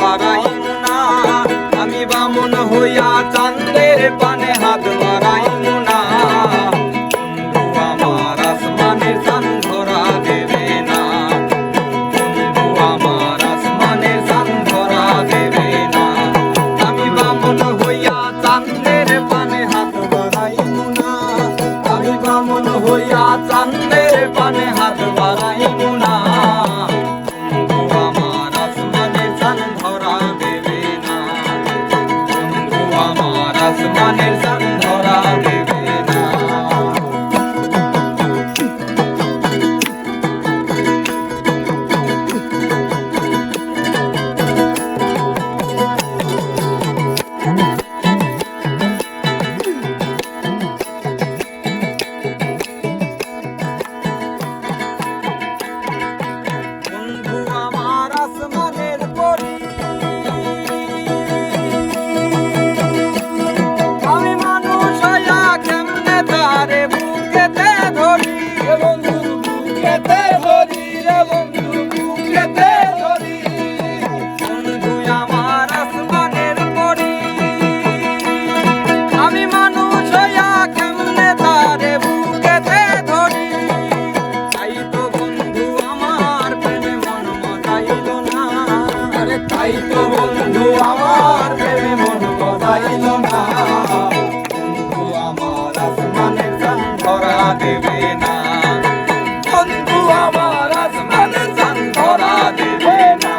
বাড়াইব না, আমি বামন হইয়া চাঁদের পানে হাত বাড়াইব না। বন্ধু আমার আসমানের চাঁদ ধরা দেবে না, বন্ধু আমার আসমানের চাঁদ ধরা দেবে না। আমি বামন হইয়া চাঁদের পানে হাত বাড়াইব না, আমি বামন হইয়া চাঁদের পানে হাত বাড়াইব না। আসমানের চাঁদ ধরা দেবে না। বন্ধু আমার আসমানের পরী, তারে বুকেতে ধরি রে বন্ধু, বুকেতে ধরি রে বন্ধু, বুকেতে ধরি। বন্ধু আমার আসমানের পরী, আমি মানুষ হইয়া কেমনে তারে বুকেতে ধরি। তাই তো বন্ধু আমার প্রেমে মন মজাইল না, আরে তাই তো বন্ধু আমার প্রেমে মন মজাইল না। ধরা দেবে না, বন্ধু আমার আসমানের চাঁদ ধরা দেবে না।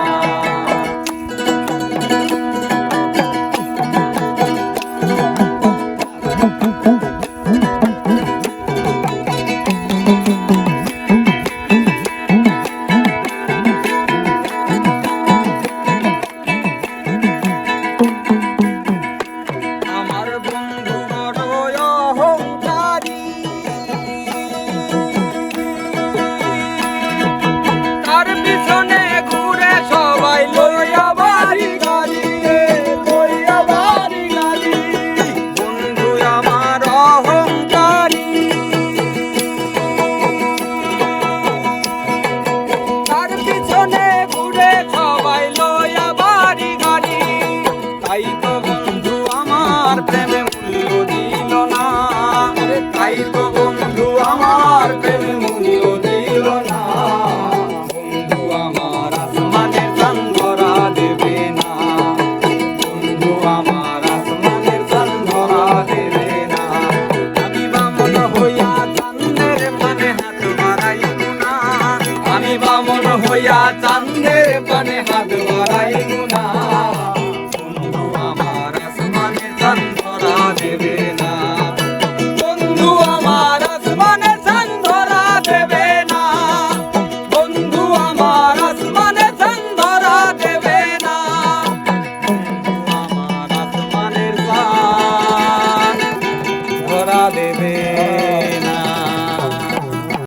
আমার বন্ধু বড় অহংকারী, তার পিছনে ঘুরে সবাই লইয়া বাড়ি গাড়ি, লইয়া বাড়ি গাড়ি। বন্ধু আমার অহংকারী, তার পিছনে ঘুরে সবাই লইয়া বাড়ি গাড়ি। তাই তো বন্ধু আমার প্রেমে মূল্য দিল না, তাই তো বন্ধু আমার প্রেমে